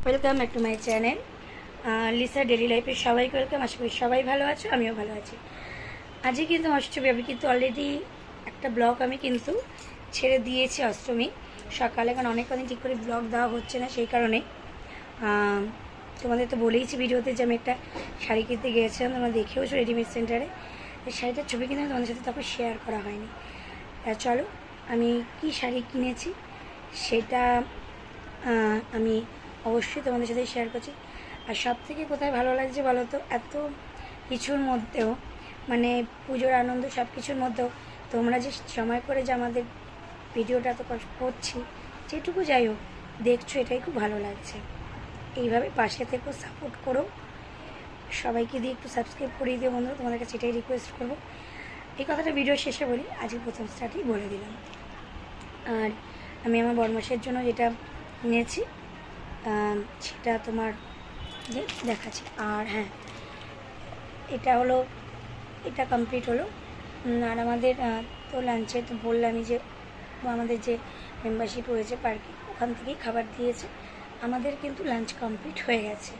Welcome back to my channel Lisa daily লাইফে সবাইকে welcome. আশা করি সবাই ভালো আছো, আমিও ভালো আছি। আজকে কিন্তু অষ্টমী, আমি কিন্তু অলরেডি একটা ব্লগ আমি কিন্তু ছেড়ে দিয়েছি অষ্টমী সকালে, কারণ অনেকদিন ঠিক করে ব্লগ দেওয়া হচ্ছে না। সেই কারণে তোমাদের তো বলেইছি ভিডিওতে যে আমি একটা শাড়ি কিনতে গিয়েছিলাম, তোমরা দেখেওছো রেডিমেড সেন্টারে। এই শাড়িটার ছবি কিন্তু তোমাদের সাথে তখন শেয়ার করা হয়নি। চলো আমি কি শাড়ি কিনেছি সেটা আমি অবশ্যই তোমাদের সাথে শেয়ার করছি। আর সব থেকে কোথায় ভালো লাগছে বলো তো, এত কিছুর মধ্যেও মানে পুজোর আনন্দ সব কিছুর মধ্যেও তোমরা যে সময় করে যে আমাদের ভিডিওটা এত কষ্ট করছি, যেটুকু যাই হোক দেখছো, এটাই খুব ভালো লাগছে। এইভাবে পাশে থেকেও সাপোর্ট করো, সবাইকে দিয়ে একটু সাবস্ক্রাইব করিয়ে দিও বন্ধুরা, তোমাদের কাছে এটাই রিকোয়েস্ট করবো। এই কথাটা ভিডিও শেষে বলি, আজকে প্রথম স্টার্টেই বলে দিলাম। আর আমি আমার বরমাসের জন্য যেটা কিনেছি সেটা তোমার দেখাচ্ছি। আর হ্যাঁ, এটা কমপ্লিট হলো। আর আমাদের তো লাঞ্চে তো বললামই যে আমাদের যে মেম্বারশিপ হয়েছে পার্কে, ওখান থেকেই খাবার দিয়েছে। আমাদের কিন্তু লাঞ্চ কমপ্লিট হয়ে গেছে।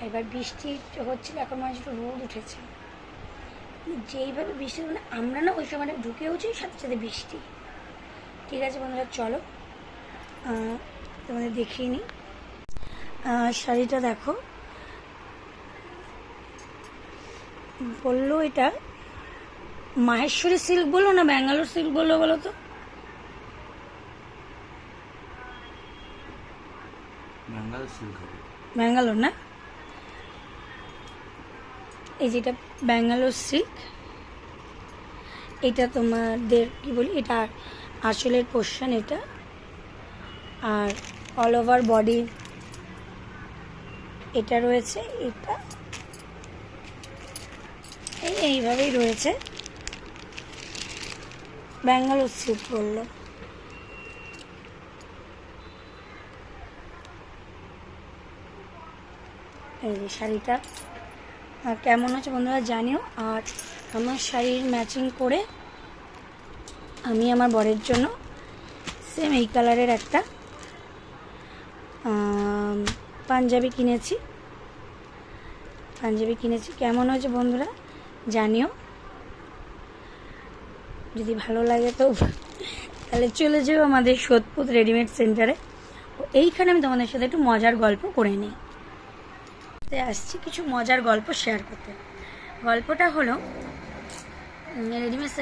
এবার বৃষ্টি হচ্ছিল, এখন মানে একটু রোদ উঠেছে। যেইভাবে বৃষ্টি মানে আমরা না ওই সময় ঢুকেওছি, সাথে সাথে বৃষ্টি। ঠিক আছে বন্ধুরা, চলো তোমাদের দেখিয়ে নিই। শাড়িটা দেখো, বললো এটা মাহেশ্বরী সিল্ক বললো না ব্যাঙ্গালোর সিল্ক বললো বলো তো? ব্যাঙ্গালোর না, এই যেটা ব্যাঙ্গালোর সিল্ক। এটা তোমাদের কি বলি, এটা আঁচলের পোর্শন এটা। আর অল ওভার বডি এটা রয়েছে, এটা এইভাবেই রয়েছে। ব্যাঙ্গালোর সিল্ক বললো। এই যে শাড়িটা কেমন হচ্ছে বন্ধুরা জানিও। আর আমার শাড়ির ম্যাচিং করে আমি আমার বরের জন্য সেম এই কালারের একটা পাঞ্জাবি কিনেছি। কেমন হয়েছে বন্ধুরা জানিও। যদি ভালো লাগে তো তাহলে চলে যাও আমাদের সোদপুর রেডিমেড সেন্টারে। এইখানে আমি তোমাদের সাথে একটু মজার গল্প করে নিই। আসছি কিছু মজার গল্প শেয়ার করতে। গল্পটা হলো রেডিমেড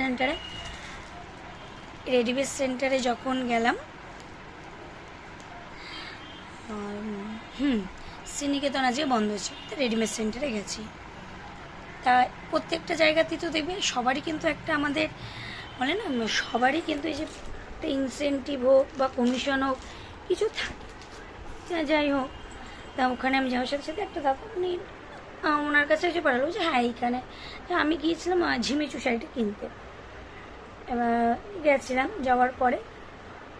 সেন্টারে যখন গেলাম, শ্রীনিকেতন আজকে বন্ধ ছিল, তো রেডিমেড সেন্টারে গেছি। তা প্রত্যেকটা জায়গাতেই তো দেখবে সবারই কিন্তু একটা আমাদের বলে না, সবারই কিন্তু এই যে একটা ইনসেন্টিভ হোক বা কমিশন হোক কিছু থাকে। যাই হোক, তা ওখানে আমি যাওয়ার সাথে সাথে একটা দাদা উনি ওনার কাছে এসে পাঠালো যে হ্যাঁ এইখানে। আমি গিয়েছিলাম ঝিমিচু শাড়িটা কিনতে। এবার গেছিলাম, যাওয়ার পরে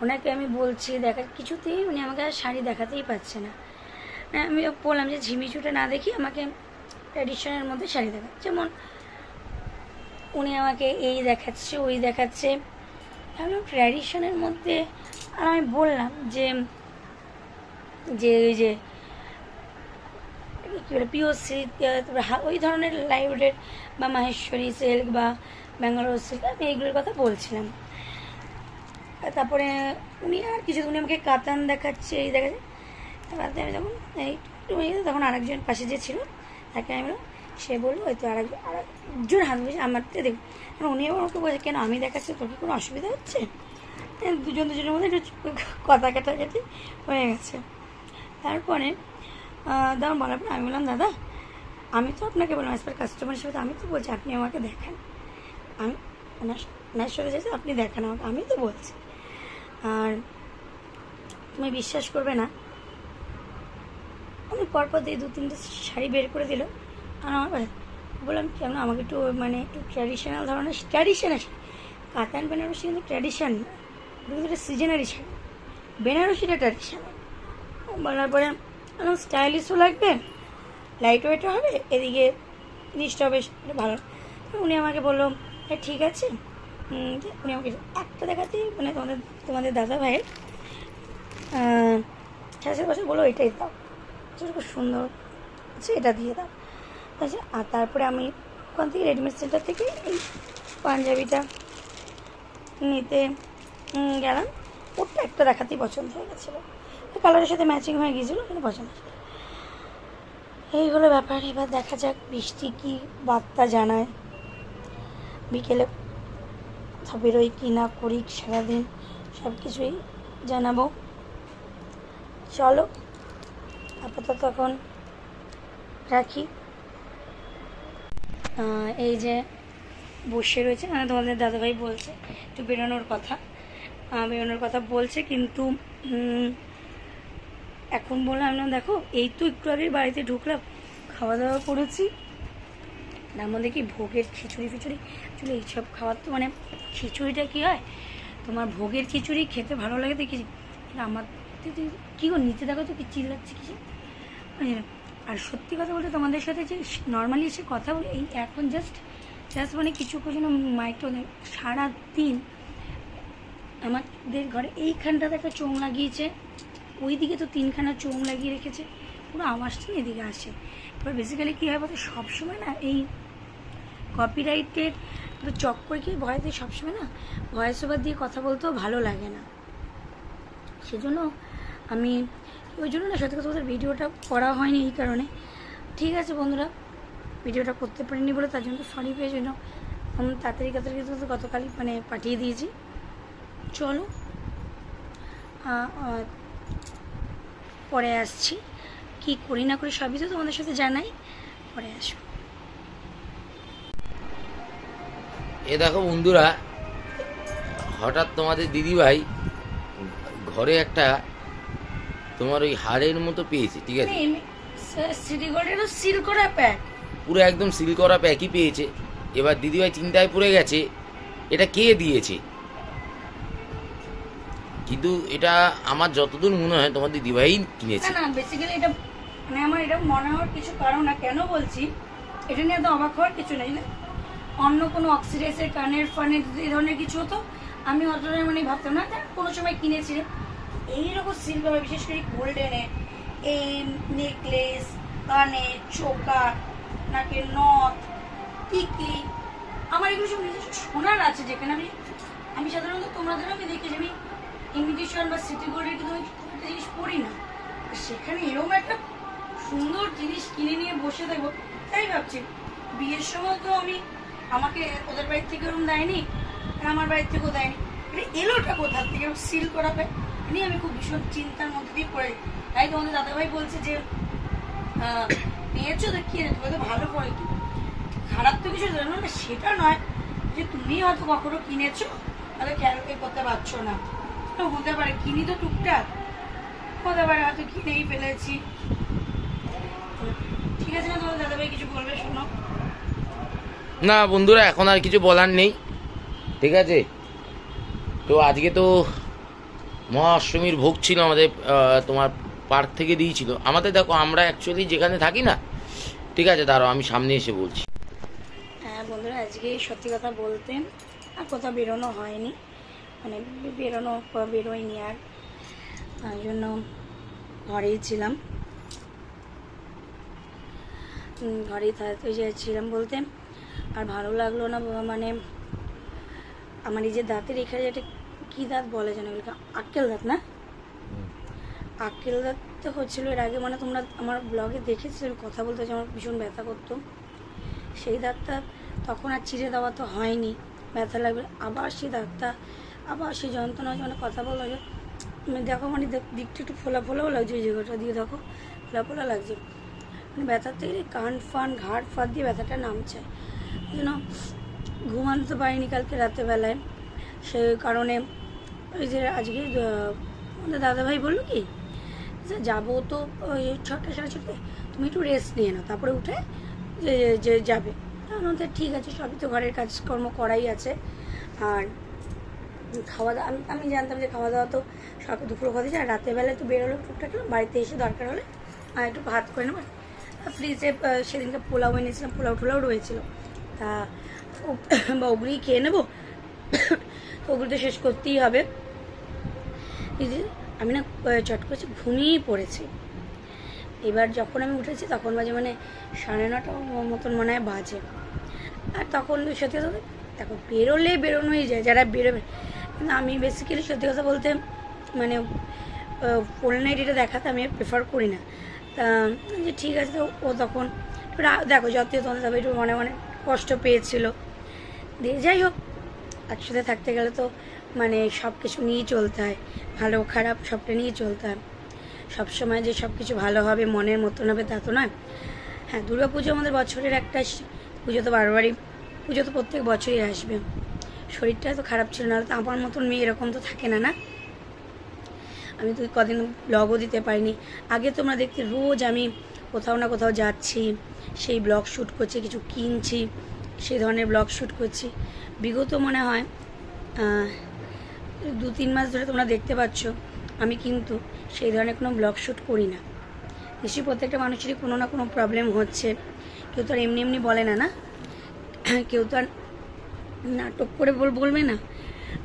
ওনাকে আমি বলছি কিছুতেই উনি আমাকে আর শাড়ি দেখাতেই পারছে না। আমি বললাম যে ঝিমিচুটা না দেখি আমাকে ট্র্যাডিশনের মধ্যে শাড়ি দেখা। যেমন উনি আমাকে এই দেখাচ্ছে ওই দেখাচ্ছে, তাহলে ট্র্যাডিশনের মধ্যে। আর আমি বললাম যে ওই যে কী বলে পিওর সিল্ক, ওই ধরনের লাইভের বা মাহেশ্বরী সিল্ক বা ব্যাঙ্গালোর সিল্ক, আমি এইগুলোর কথা বলছিলাম। তারপরে উনি আর কিছু উনি আমাকে কাতান দেখাচ্ছে, এই দেখাচ্ছে। তারপরে আমি তখন আরেকজন পাশে যে ছিল তাকে আমি বললাম, সে বললো হয়তো আরেকজন হাত বসে আমারতে দেখুন। উনি আমাকে বলছে কেন আমি দেখাচ্ছি, তোর কি কোনো অসুবিধা হচ্ছে? দুজনের মধ্যে একটু কথা কাটাকাটি হয়ে গেছে। তারপরে তখন বলার পর আমি বললাম দাদা, আমি তো আপনাকে বললাম অ্যাজ পার কাস্টমার হিসেবে, আমি তো বলছি আপনি আমাকে দেখান। আমি ওনার সাথে চাইছি আপনি দেখান আমাকে, আমি তো বলছি। আর তুমি বিশ্বাস করবে না, আমি পরপর দিয়ে 2-3টে শাড়ি বের করে দিল। আর আমার বললাম কেমন আমাকে একটু একটু ট্র্যাডিশনাল ধরনের কাতান বেনারসি কিন্তু ট্র্যাডিশন না, কিন্তু একটা সিজনারি শাড়ি। বেনারসিটা ট্র্যাডিশনাল। বলার পরে আমার স্টাইলিশও লাগবে, লাইট ওয়েটও হবে, এদিকে জিনিসটা হবে ভালো। উনি আমাকে বললো হ্যাঁ ঠিক আছে। উনি আমাকে একটা দেখাতেই তোমাদের দাদা ভাইয়ের 66 বছর বলো এটাই দাও। সেটা খুব সুন্দর আছে, এটা দিয়ে দাও। আচ্ছা, আর তারপরে আমি ওখান থেকে রেডিমেড সেন্টার থেকে এই পাঞ্জাবিটা নিতে গেলাম। ওটা একটা দেখাতেই পছন্দ হয়ে গেছিলো, কালারের সাথে ম্যাচিং হয়ে গিয়েছিলো, কিন্তু পছন্দ। এই হলো ব্যাপার। এবার দেখা যাক বৃষ্টি কি বার্তা জানায়, বিকেলে বেরোই কি না করি সারাদিন সব কিছুই জানাবো। চলো আপাতত এখন রাখি। এই যে বসে রয়েছে, মানে তোমাদের দাদাভাই বলছে একটু বেরোনোর কথা বলছে, কিন্তু এখন বললাম না, দেখো এই তো একটু আগে বাড়িতে ঢুকলাম, খাওয়া দাওয়া করেছি, তার মধ্যে কি ভোগের খিচুড়ি চলে এইসব খাওয়ার তো মানে খিচুড়িটা কী হয় তোমার, ভোগের খিচুড়ি খেতে ভালো লাগে দেখেছি, আমার কী গো নিচে দেখো তো কি চিল্লাচ্ছে কিছু। আর সত্যি কথা বলতে তোমাদের সাথে যে নর্মালি এসে কথা বলি, এই এখন জাস্ট মানে কিছু যেন মাইকটা সারাদিন আমাদের ঘরে এইখানটাতে একটা চোং লাগিয়েছে, ওইদিকে তো 3খানা চোং লাগিয়ে রেখেছে, পুরো আওয়াজটা এদিকে আসে। এবার বেসিক্যালি কী হয় বলতে, সবসময় না এই কপিরাইটের চক্কর কি ভয়েতে সবসময় না ভয়েস ওভার দিয়ে কথা বলতেও ভালো লাগে না, সেজন্য আমি ওই জন্য না সত্যি কথা বলতে ভিডিওটা করা হয়নি এই কারণে। ঠিক আছে বন্ধুরা, ভিডিওটা করতে পারিনি বলে তার জন্য তো সরি পেয়ে জন্য আমি তাড়াতাড়ি তো গতকালই মানে পাঠিয়ে দিয়েছি। চলো পরে আসছি, কি করি না করি সবই তো তোমাদের সাথে জানাই, পরে আসো। এ দেখো বন্ধুরা, হঠাৎ তোমাদের দিদিভাই ঘরে একটা তোমার ওই হাড়ের মতো পেয়েছে, ঠিক আছে, সিল করা প্যাক, পুরো একদম সিল করা প্যাকই পেয়েছে। এবার দিদিভাই চিন্তায় পড়ে গেছে এটা কে দিয়েছে, কিন্তু এটা আমার যতদূর মনে হয় তোমার দিদিভাই কিনেছে। না বেসিক্যালি এটা মানে আমার এটা মনে হওয়ার কিছু কারণ না, কেন বলছি এটা নিয়ে তো অবাক হওয়ার কিছু নেই, অন্য কোনো অক্সিডাইজের কানের ফানের এই ধরনের কিছু হতো আমি অতটা মানে ভাবতাম না, কোনো সময় কিনেছি এইরকম সিলভার, বিশেষ করে গোল্ডেনের এই নেকলেস, কানে চোকা, নাকের নথ, টিকলি, আমার এগুলো সব নিজস্ব সোনার আছে, যেখানে আমি সাধারণত তোমাদেরও আমি দেখেছি আমি ইমিটেশন বা সিটি গোল্ডের কিন্তু আমি খুব একটা জিনিস পড়ি না, সেখানে এরকম একটা সুন্দর জিনিস কিনে নিয়ে বসে থাকবো। তাই ভাবছি বিয়ের সময় তো আমাকে ওদের বাড়ির থেকে ওরকম দেয়নি, আমার বাড়ির থেকেও দেয়নি, এটা এলোটা কোথার থেকে সিল করাবে নিয়ে আমি খুব ভীষণ চিন্তার মধ্যে দিয়ে পড়ে। তাই তোমাদের দাদাভাই বলছে যে নিয়েছো তো কি তুমি তো ভালো পড়ে, কি খারাপ তো কিছু জানো না, সেটা নয় যে তুমি হয়তো কখনো কিনেছো তাহলে খেয়াল করতে পারছো না, হতে পারে কিনি তো টুকটাক, হতে পারে হয়তো কিনেই ফেলেছি। ঠিক আছে না, তোমাদের দাদাভাই কিছু বলবে শোনো। না বন্ধুরা, এখন আর কিছু বলার নেই, ঠিক আছে। তো আজকে তো মহাষ্টমীর ভোগ ছিল আমাদের, তোমার পার্ক থেকে দিয়েছিল আমাদের। দেখো আমরা অ্যাকচুয়ালি যেখানে থাকি না, ঠিক আছে, দাঁড়াও আমি সামনে এসে বলছি। হ্যাঁ বন্ধুরা, আজকে সত্যি কথা বলতে আর কোথাও বেরোনো হয়নি, মানে বেরোয়নি, আর তার জন্য ঘরেই ছিলাম, ঘরেই থাকতে ছিলাম বলতে আর ভালো লাগলো না, মানে আমার এই যে দাঁতের এখানে একটা কী দাঁত বলে যেন, আক্কেল দাঁত না, আক্কেল দাঁত তো হচ্ছিলো এর আগে, মানে তোমরা আমার ব্লগে দেখেছিলে কথা বলতে আমার ভীষণ ব্যথা করতো, সেই দাঁতটা তখন আর চিড়ে দেওয়া তো হয়নি, ব্যথা লাগবে আবার সেই দাঁতটা, আবার সেই যন্ত্রণা মানে কথা বলা যায়, দেখো মানে দিকটা একটু ফোলাও লাগছে, ওই জায়গাটা দিয়ে দেখো ফোলা লাগছে, মানে ব্যথার থেকে কান ফান ঘাড় ফাট দিয়ে ব্যথাটা নামছে, ওই জন্য ঘুমাতে তো পারিনি কালকে রাতেরবেলায়, সে কারণে ওই যে আজকে আমাদের দাদাভাই বললো কি যে যাবো তো ওই 6টা সাড়ে 6টায়, তুমি একটু রেস্ট নিয়ে নাও, তারপরে উঠে যে যাবে, আমাদের ঠিক আছে, সবই তো ঘরের কাজকর্ম করাই আছে, আর খাওয়া দাওয়া আমি জানতাম যে খাওয়া দাওয়া তো সকাল দুপুর খাওয়া দিয়েছে, আর রাতেরবেলায় তো বেরোলো টুকটাক, বাড়িতে এসে দরকার হলে আর একটু ভাত করে নেবো, ফ্রিজে সেদিনকে পোলাও এনেছিলাম, পোলাও রয়েছিল, তা ওগুলি খেয়ে নেবো, তো ওগুলো তো শেষ করতেই হবে। আমি না চট করে ঘুমিয়েই পড়েছি, এবার যখন আমি উঠেছি তখন বাজে মানে 9:30 মতন মনে হয় বাজে। আর তখন সত্যি কথা দেখো বেরোনোই যায়, যারা বেরোবে। কিন্তু আমি বেসিক্যালি সত্যি কথা বলতে মানে ফুল নাইট এটা দেখাতে আমি প্রেফার করি না। তা যে ঠিক আছে, তো ও তখন দেখো যতই তোমাদের তবে একটু মনে মনে কষ্ট পেয়েছিল। দিয়ে যাই হোক, একসাথে থাকতে গেলে তো মানে সব কিছু নিয়েই চলতে হয়, ভালো খারাপ সবটা নিয়ে চলতে হয়। সবসময় যে সব কিছু ভালো হবে, মনের মতন হবে তা তো নয়। হ্যাঁ, দুর্গা পুজো আমাদের বছরের একটা পুজো, তো বারবারই পুজো তো প্রত্যেক বছরই আসবে। শরীরটা তো খারাপ ছিল, না তো আমার মতন মেয়ে এরকম তো থাকে না। আমি তো কদিন ব্লগও দিতে পারিনি। আগে তোমরা দেখতে রোজ আমি কোথাও না কোথাও যাচ্ছি, সেই ব্লগ শ্যুট করছি, কিছু কিনছি, সেই ধরনের ব্লগ শ্যুট করছি। বিগত মনে হয় 2-3 মাস ধরে তোমরা দেখতে পাচ্ছ আমি কিন্তু সেই ধরনের কোনো ব্লগ শ্যুট করি না। নিশ্চয়ই প্রত্যেকটা মানুষেরই কোনো না কোনো প্রবলেম হচ্ছে, কেউ তো আর এমনি এমনি বলে না, না কেউ তো আর নাটক করে বলবে না।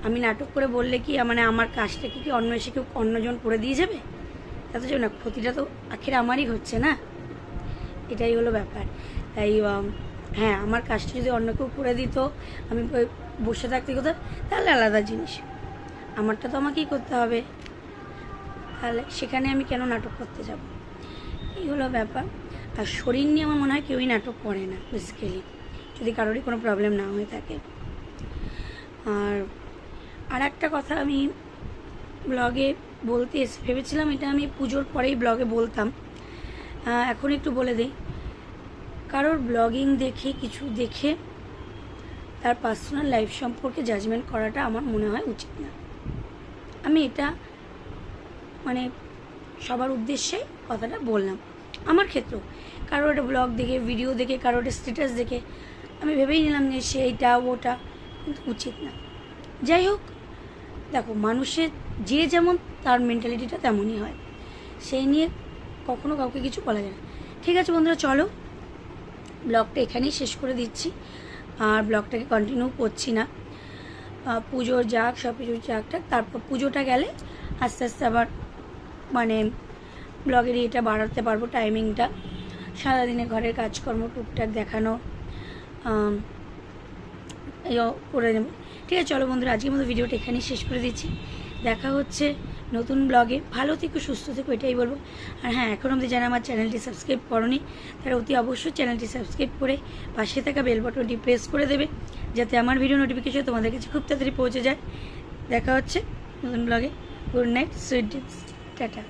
আমি নাটক করে বললে কি মানে আমার কাজটাকে কি অন্য এসে কেউ অন্যজন করে দিয়ে যাবে? তাতে যাবে না, ক্ষতিটা তো আখের আমারই হচ্ছে না, এটাই হলো ব্যাপার। তাই হ্যাঁ, আমার কাজটা যদি অন্য কেউ করে দিত, আমি বসে থাকতে কোথাও, তাহলে আলাদা জিনিস। আমারটা তো আমাকেই করতে হবে, তাহলে সেখানে আমি কেন নাটক করতে যাব? এই হলো ব্যাপার। আর শরীর নিয়ে আমার মনে হয় কেউই নাটক করে না বেসিক্যালি, যদি কারোরই কোনো প্রবলেম না হয়ে থাকে। আর একটা কথা আমি ব্লগে বলতে ভেবেছিলাম, এটা আমি পুজোর পরেই ব্লগে বলতাম, এখন একটু বলে দিই। কারোর ব্লগিং দেখে, কিছু দেখে তার পার্সোনাল লাইফ সম্পর্কে জাজমেন্ট করাটা আমার মনে হয় উচিত না। আমি এটা মানে সবার উদ্দেশ্যে কথাটা বললাম। আমার ক্ষেত্রেও কারোর একটা ব্লগ দেখে, ভিডিও দেখে, কারোর একটা স্ট্যাটাস দেখে আমি ভেবেই নিলাম যে সে এইটা ওটা, কিন্তু উচিত না। যাই হোক, দেখো মানুষের যে যেমন তার মেন্টালিটিটা তেমনই হয়, সেই নিয়ে কখনো কাউকে কিছু বলা যায় না। ঠিক আছে বন্ধুরা, চলো ব্লগটা এখানেই শেষ করে দিচ্ছি, আর ব্লগটাকে কন্টিনিউ করছি না। পুজোর যাক, সব কিছু যাক, তারপর পুজোটা গেলে আস্তে আস্তে আবার মানে ব্লগের এটা বাড়াতে পারবো, টাইমিংটা। সারাদিনে ঘরের কাজকর্ম টুকটাক দেখানো করে নেব। ঠিক আছে, চলো বন্ধুরা, আজকের মতো ভিডিওটা এখানেই শেষ করে দিচ্ছি। দেখা হচ্ছে নতুন ব্লগে। ভালো থেকো, সুস্থ থেকো, এটাই বলবো। আর হ্যাঁ, এখন অবধি যারা আমার চ্যানেলটি সাবস্ক্রাইব করোনি, তারা অতি অবশ্যই চ্যানেলটি সাবস্ক্রাইব করে পাশে থাকা বেল বাটনটি প্রেস করে দেবে, যাতে আমার ভিডিও নোটিফিকেশন তোমাদের কাছে খুব তাড়াতাড়ি পৌঁছে যায়। দেখা হচ্ছে নতুন ব্লগে। Good night, sweet dreams, tata.